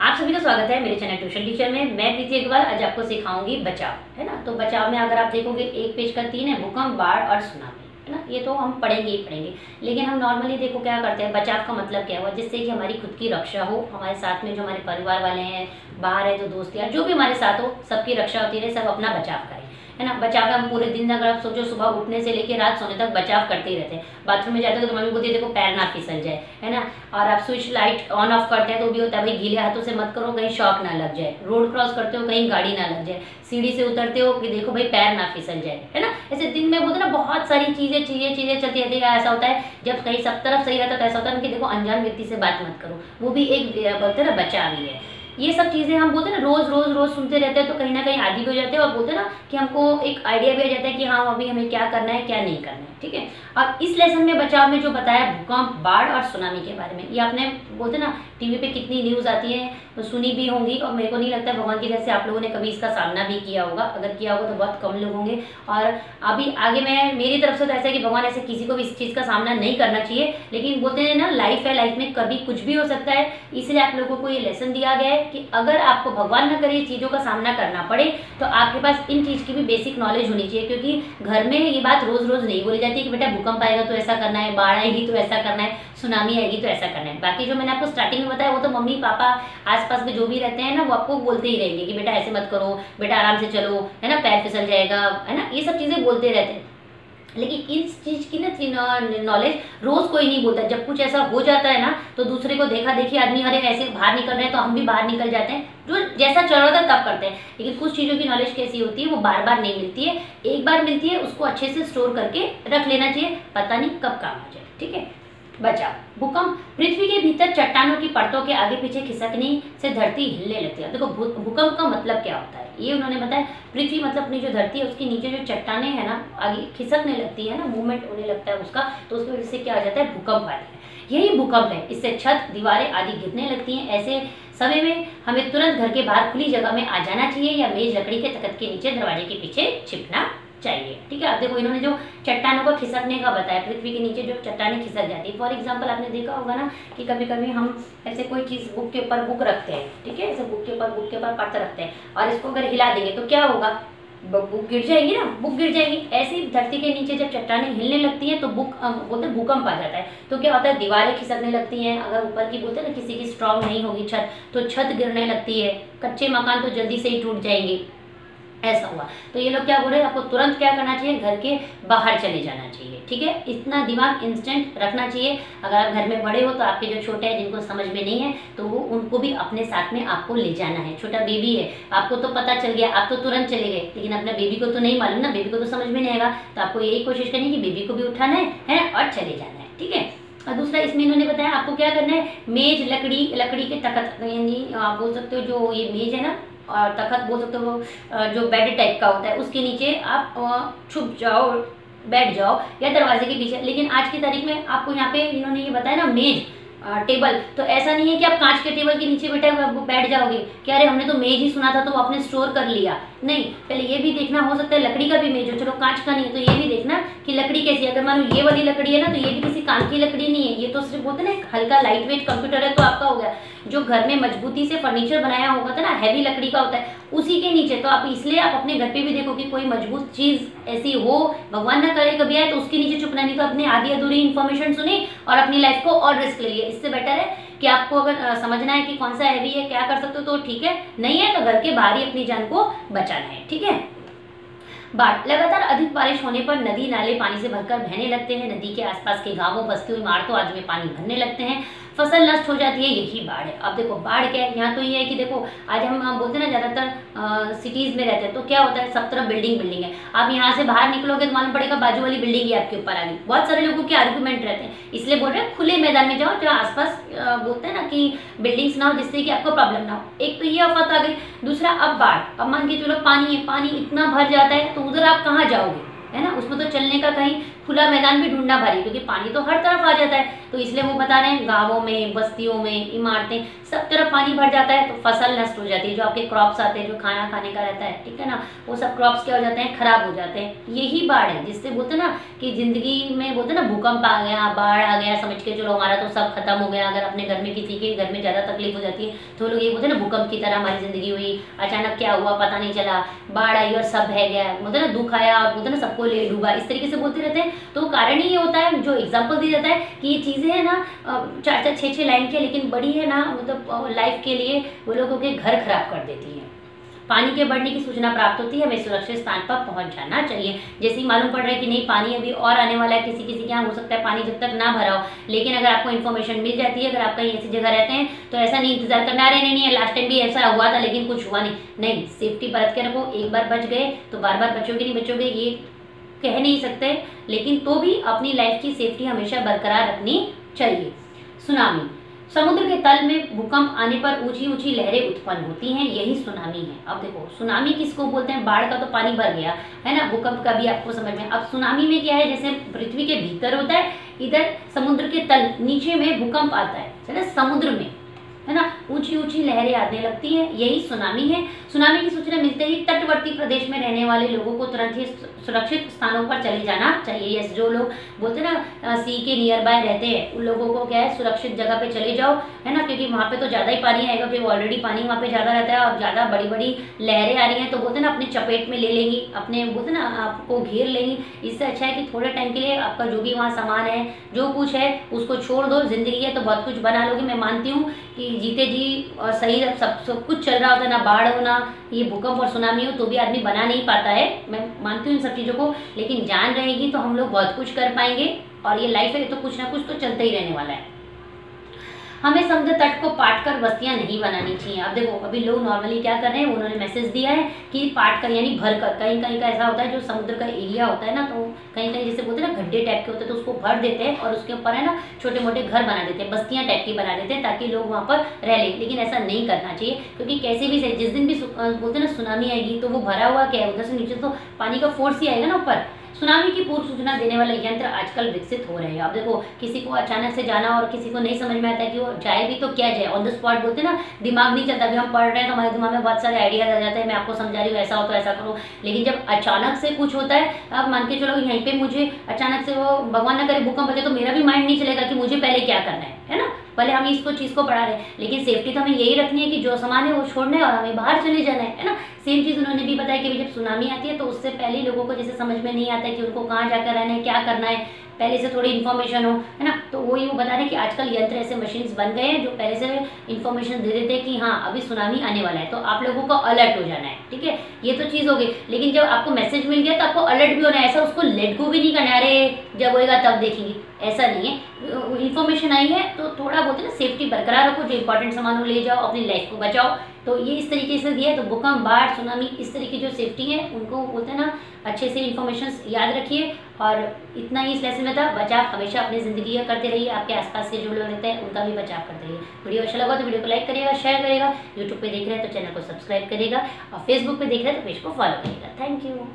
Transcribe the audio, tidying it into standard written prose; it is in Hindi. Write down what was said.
आप सभी का स्वागत है मेरे चैनल ट्यूशन टीचर में। मैं प्रीति अग्रवाल आज आपको सिखाऊंगी बचाव, है ना। तो बचाव में अगर आप देखोगे एक पेज का 3 है, भूकंप, बाढ़ और सुनामी, है ना। ये तो हम पढ़ेंगे ही पढ़ेंगे, लेकिन हम नॉर्मली देखो क्या करते हैं, बचाव का मतलब क्या हुआ, जिससे कि हमारी खुद की रक्षा हो, हमारे साथ में जो हमारे परिवार वाले हैं, बाहर है, जो दोस्त यार जो भी हमारे साथ हो, सबकी रक्षा होती रहे, सब अपना बचाव करें, है ना। बचाव में हम पूरे दिन अगर आप सोचो सुबह उठने से लेकर रात सोने तक बचाव करते ही रहते हैं। बाथरूम में जाते हो तो मम्मी बोलती है देखो पैर ना फिसल जाए, है ना। और आप स्विच लाइट ऑन ऑफ करते हैं तो भी होता है भाई गीले हाथों से मत करो, कहीं शॉक ना लग जाए। रोड क्रॉस करते हो कहीं गाड़ी ना लग जाए। सीढ़ी से उतरते हो कि देखो भाई पैर ना फिसल जाए, है ना। ऐसे दिन में बोलते ना बहुत सारी चीजें चलती रहती है। ऐसा होता है जब कहीं सब तरफ सही रहता है तो ऐसा होता है कि देखो अनजान व्यक्ति से बात मत करो, वो भी एक बोलते हैं ना बचाव ही है। ये सब चीजें हम बोलते हैं ना रोज सुनते रहते हैं तो कहीं ना कहीं आदी भी हो जाते हैं और बोलते हैं ना कि हमको एक आइडिया भी आ जाता है कि हाँ अभी हमें क्या करना है क्या नहीं करना है, ठीक है। अब इस लेसन में बचाव में जो बताया भूकंप, बाढ़ और सुनामी के बारे में, ये आपने बोलते ना टीवी पे कितनी न्यूज आती है तो सुनी भी होंगी, और मेरे को नहीं लगता भगवान की तरफ से आप लोगों ने कभी इसका सामना भी किया होगा। अगर किया होगा तो बहुत कम लोग होंगे। और अभी आगे मैं मेरी तरफ से तो ऐसा है कि भगवान ऐसे किसी को भी इस चीज का सामना नहीं करना चाहिए, लेकिन बोलते हैं ना लाइफ है, लाइफ में कभी कुछ भी हो सकता है। इसलिए आप लोगों को ये लेसन दिया गया है कि अगर आपको भगवान न करे चीजों का सामना करना पड़े तो आपके पास इन चीज की भी बेसिक नॉलेज होनी चाहिए, क्योंकि घर में ये बात रोज रोज नहीं बोली जाती कि बेटा भूकंप आएगा तो ऐसा करना है, बाढ़ आएगी तो ऐसा करना है, सुनामी आएगी तो ऐसा करना है। बाकी जो मैंने आपको स्टार्टिंग में बताया वो तो मम्मी पापा आसपास में जो भी रहते हैं ना वो आपको बोलते ही रहेंगे कि बेटा ऐसे मत करो, बेटा आराम से चलो, है ना, पैर फिसल जाएगा, है ना, ये सब चीजें बोलते रहते हैं। लेकिन इस चीज की ना नॉलेज रोज कोई नहीं बोलता। जब कुछ ऐसा हो जाता है ना तो दूसरे को देखा देखी आदमी अरे ऐसे बाहर निकल रहे हैं तो हम भी बाहर निकल जाते हैं, जो जैसा चल रहा था तब करते हैं। लेकिन कुछ चीजों की नॉलेज कैसी होती है वो बार बार नहीं मिलती है, एक बार मिलती है, उसको अच्छे से स्टोर करके रख लेना चाहिए, पता नहीं कब काम आ जाए, ठीक है। बचाव भूकंप, पृथ्वी के भीतर चट्टानों की परतों के आगे पीछे खिसकने से धरती हिलने लगती है। देखो भूकंप का मतलब क्या होता है ये उन्होंने बताया। पृथ्वी मतलब अपनी जो धरती है उसके नीचे जो चट्टाने हैं ना आगे खिसकने लगती है ना, मूवमेंट होने लगता है उसका, तो उसकी वजह से क्या आ जाता है, भूकंप आता है। यही भूकंप है, इससे छत दीवारें आदि गिरने लगती हैं। ऐसे समय में हमें तुरंत घर के बाहर खुली जगह में आ जाना चाहिए या मेज लकड़ी के तख्त के नीचे दरवाजे के पीछे छिपना चाहिए, ठीक है। अब देखो इन्होंने जो चट्टानों को खिसकने का बताया, पृथ्वी के नीचे जो चट्टानें खिसक जाती है। फॉर एग्जांपल आपने देखा होगा ना कि कभी कभी हम ऐसे कोई चीज बुक के ऊपर बुक रखते हैं, ठीक है, ऐसे बुक के ऊपर पत्थर रखते हैं और इसको अगर हिला देंगे तो क्या होगा, बुक गिर जाएगी ना, बुक गिर जाएगी। ऐसे ही धरती के नीचे जब चट्टानें हिलने लगती हैं तो बुक बोलते हैं भूकंप आ जाता है। तो क्या होता है, दीवारें खिसकने लगती हैं। अगर ऊपर की बोलते हैं ना किसी की स्ट्रांग नहीं होगी छत तो छत गिरने लगती है। कच्चे मकान तो जल्दी से ही टूट जाएंगे, ऐसा हुआ। तो ये लोग क्या बोल रहे हैं, आपको तुरंत क्या करना चाहिए, घर के बाहर चले जाना चाहिए, ठीक है। इतना दिमाग इंस्टेंट रखना चाहिए। अगर आप घर में बड़े हो तो आपके जो छोटे हैं जिनको समझ में नहीं है तो वो उनको भी अपने साथ में आपको ले जाना है। छोटा बेबी है, आपको तो पता चल गया, आप तो तुरंत चले गए, लेकिन अपने बेबी को तो नहीं मालूम ना, बेबी को तो समझ में नहीं आएगा। तो आपको यही कोशिश करनी है कि बेबी को भी उठाना है और चले जाना है, ठीक है। और दूसरा इसमें इन्होंने बताया आपको क्या करना है, मेज लकड़ी के तख्त, यानी आप बोल सकते हो जो ये मेज है ना और तख्त बोल सकते हो, जो बेड टाइप का होता है उसके नीचे आप छुप जाओ, बैठ जाओ या दरवाजे के पीछे। लेकिन आज की तारीख में आपको यहाँ पे इन्होंने ये बताया ना मेज टेबल, तो ऐसा नहीं है कि आप कांच के टेबल के नीचे बैठ जाओगे कि अरे हमने तो मेज ही सुना था तो आपने स्टोर कर लिया। नहीं, पहले ये भी देखना, हो सकता है लकड़ी का भी मेज हो, चलो कांच का नहीं है तो ये भी देखना कि लकड़ी कैसी है। अगर मान लो ये वाली लकड़ी है ना तो ये भी किसी काम की लकड़ी नहीं है, ये तो सिर्फ बोलते ना हल्का लाइट वेट कंप्यूटर है तो आपका हो गया। जो घर में मजबूती से फर्नीचर बनाया होगा था ना, हैवी लकड़ी का होता है उसी के नीचे। तो आप इसलिए आप अपने घर पे भी देखो कि कोई मजबूत चीज ऐसी हो, भगवान ना करे कभी आए तो उसके नीचे चुपना, नहीं तो अपने आधी अधूरी इन्फॉर्मेशन सुनी और अपनी लाइफ को और रिस्क ले लिया। इससे बेटर है कि आपको अगर समझना है कि कौन सा हैवी है क्या कर सकते हो तो ठीक है, नहीं है तो घर के बाहर ही अपनी जान को बचाना है, ठीक है। बाढ़, लगातार अधिक बारिश होने पर नदी नाले पानी से भरकर बहने लगते हैं। नदी के आसपास के गांवों, बस्तियों, इमारतों आदि में पानी भरने लगते हैं, फसल नष्ट हो जाती है, यही बाढ़ है। अब देखो बाढ़ क्या है, यहाँ तो ये है कि देखो आज हम बोलते हैं ना ज्यादातर सिटीज में रहते हैं तो क्या होता है, सब तरफ बिल्डिंग है। आप यहाँ से बाहर निकलोगे तो मालूम पड़ेगा बाजू वाली बिल्डिंग ही आपके ऊपर आ गई। बहुत सारे लोगों के आर्गूमेंट रहते हैं, इसलिए बोल रहे हैं खुले मैदान में जाओ जहाँ आसपास बोलते हैं ना कि बिल्डिंग्स ना हो जिससे कि आपको प्रॉब्लम ना हो। एक तो ये आफत आ गई। दूसरा अब बाढ़, अब मान के चलो पानी है, पानी इतना भर जाता है तो उधर आप कहाँ जाओगे, है ना, उसमें तो चलने का कहीं खुला मैदान भी ढूंढना भारी, क्योंकि पानी तो हर तरफ आ जाता है। तो इसलिए वो बता रहे हैं गाँवों में, बस्तियों में, इमारतें, सब तरफ पानी भर जाता है तो फसल नष्ट हो जाती है। जो आपके क्रॉप्स आते हैं, जो खाना खाने का रहता है, ठीक है ना, वो सब क्रॉप्स क्या हो जाते हैं, खराब हो जाते हैं। यही बाढ़ है जिससे बोलते ना कि जिंदगी में बोलते ना भूकंप आ गया, बाढ़ आ गया, समझ के चलो हमारा तो सब खत्म हो गया। अगर अपने घर में किसी के घर में ज्यादा तकलीफ हो जाती है तो लोग ये बोलते ना भूकंप की तरह हमारी जिंदगी हुई, अचानक क्या हुआ पता नहीं चला, बाढ़ आई और सब बह गया, बोलते ना दुख आया और बोलते ना सबको ले डूबा, इस तरीके से बोलते रहते हैं। तो कारण ही ये होता है, जो एग्जाम्पल दिया जाता है कि ये चीजें है ना 4-4, 6-6 लाइन की, लेकिन बड़ी है ना, मतलब लाइफ के लिए वो लोगों के घर खराब कर देती है। पानी के बढ़ने की सूचना प्राप्त होती है, हमें सुरक्षित स्थान पर पहुंच जाना चाहिए। जैसे ही मालूम पड़ रहा है कि नहीं पानी अभी और आने वाला है, किसी किसी के यहाँ हो सकता है पानी जब तक ना भरा हो, लेकिन अगर आपको इन्फॉर्मेशन मिल जाती है, अगर आप कहीं ऐसी जगह रहते हैं तो ऐसा नहीं इंतजार करना, अरे नहीं लास्ट टाइम भी ऐसा हुआ था लेकिन कुछ हुआ नहीं, सेफ्टी बरत के रखो। एक बार बच गए तो बार बार बचोगे नहीं बचोगे ये कह नहीं सकते, लेकिन तो भी अपनी लाइफ की सेफ्टी हमेशा बरकरार रखनी चाहिए। सुनामी, समुद्र के तल में भूकंप आने पर ऊंची ऊंची लहरें उत्पन्न होती हैं, यही सुनामी है। अब देखो सुनामी किसको बोलते हैं, बाढ़ का तो पानी भर गया है ना, भूकंप का भी आपको समझ में। अब सुनामी में क्या है, जैसे पृथ्वी के भीतर होता है, इधर समुद्र के तल नीचे में भूकंप आता है समुद्र में, है ना, ऊंची ऊंची लहरें आने लगती हैं, यही सुनामी है। सुनामी की सूचना मिलते ही तटवर्ती प्रदेश में रहने वाले लोगों को तुरंत ही सुरक्षित स्थानों पर चले जाना चाहिए। यस, जो लोग बोलते हैं ना सी के नियर बाय रहते हैं, उन लोगों को क्या है सुरक्षित जगह पे चले जाओ, है ना, क्योंकि वहाँ पे तो ज़्यादा ही पानी आएगा, क्योंकि ऑलरेडी पानी वहाँ पे ज़्यादा रहता है और ज़्यादा बड़ी बड़ी लहरें आ रही हैं तो बोलते हैं ना अपने चपेट में ले लेंगी, अपने बोलते ना आपको घेर लेंगी। इससे अच्छा है कि थोड़े टाइम के लिए आपका जो भी वहाँ सामान है, जो कुछ है उसको छोड़ दो। जिंदगी है तो बहुत कुछ बना लोगे। मैं मानती हूँ कि जीते जी और सही सब कुछ चल रहा होता है, ना बाढ़ हो ना ये भूकंप और सुनामी हो, तो भी आदमी बना नहीं पाता है। मैं मानती हूँ इन सब चीज़ों को, लेकिन जान रहेगी तो हम लोग बहुत कुछ कर पाएंगे। और ये लाइफ है तो कुछ ना कुछ तो चलता ही रहने वाला है। हमें समुद्र तट को पाट कर बस्तियां नहीं बनानी चाहिए। अब देखो अभी लोग नॉर्मली क्या कर रहे हैं, उन्होंने मैसेज दिया है कि पाट कर यानी भर कर, कहीं कहीं का ऐसा होता है जो समुद्र का एरिया होता है ना, तो कहीं कहीं जैसे बोलते हैं ना गड्ढे टाइप के होते हैं, तो उसको भर देते हैं और उसके ऊपर है ना छोटे मोटे घर बना देते हैं, बस्तियां टाइप की बना देते हैं ताकि लोग वहाँ पर रह लें। लेकिन ऐसा नहीं करना चाहिए, क्योंकि कैसे भी सही जिस दिन भी बोलते हैं ना सुनामी आएगी तो वो भरा हुआ क्या है, उधर से नीचे तो पानी का फोर्स ही आएगा ना ऊपर। सुनामी की पूर्व सूचना देने वाले यंत्र आजकल विकसित हो रहे हैं। अब देखो किसी को अचानक से जाना और किसी को नहीं समझ में आता है कि वो जाए भी तो क्या जाए, ऑन द स्पॉट बोलते हैं ना, दिमाग नहीं चलता। अभी हम पढ़ रहे हैं तो हमारे दिमाग में बहुत सारे आइडियाज आ जाते हैं, मैं आपको समझा रही हूँ ऐसा हो तो ऐसा करो। लेकिन जब अचानक से कुछ होता है, आप मान के चलो यहीं पे मुझे अचानक से वो भगवान न करे भूकंप बचे, तो मेरा भी माइंड नहीं चलेगा कि मुझे पहले क्या करना है ना। भले हम इसको चीज़ को पढ़ा रहे हैं, लेकिन सेफ्टी तो हमें यही रखनी है कि जो सामान है वो छोड़ना है और हमें बाहर चले जाना है ना। सेम चीज़ उन्होंने भी बताया कि जब सुनामी आती है तो उससे पहले लोगों को जैसे समझ में नहीं आता है कि उनको कहाँ जाकर रहना है, क्या करना है, पहले से थोड़ी इन्फॉर्मेशन हो, है ना। तो वही वो बता रहे हैं कि आजकल यंत्र ऐसे मशीन्स बन गए हैं जो पहले से इन्फॉर्मेशन दे देते हैं कि हाँ अभी सुनामी आने वाला है, तो आप लोगों को अलर्ट हो जाना है, ठीक है। ये तो चीज़ हो गई, लेकिन जब आपको मैसेज मिल गया तो आपको अलर्ट भी होना है। ऐसा उसको लेट गो भी नहीं करना है, अरे जब होएगा तब देखेंगे, ऐसा नहीं है। इन्फॉर्मेशन आई है तो थोड़ा बोलते ना सेफ्टी बरकरार रखो, जो इंपॉर्टेंट सामान हो ले जाओ, अपनी लाइफ को बचाओ। तो ये इस तरीके से दिया है। तो भूकंप, बाढ़, सुनामी, इस तरीके जो सेफ्टी है उनको बोलते हैं ना अच्छे से इन्फॉर्मेशन याद रखिए। और इतना ही इस लेसन में था। बचाव हमेशा अपनी ज़िंदगी का करते रहिए, आपके आसपास के जो लोग रहते हैं उनका भी बचाव करते रहिए। वीडियो अच्छा लगा तो वीडियो को लाइक करिएगा, शेयर करिएगा। यूट्यूब पे देख रहे हैं तो चैनल को सब्सक्राइब करिएगा और फेसबुक पे देख रहे हैं तो पेज को फॉलो करिएगा। Thank you.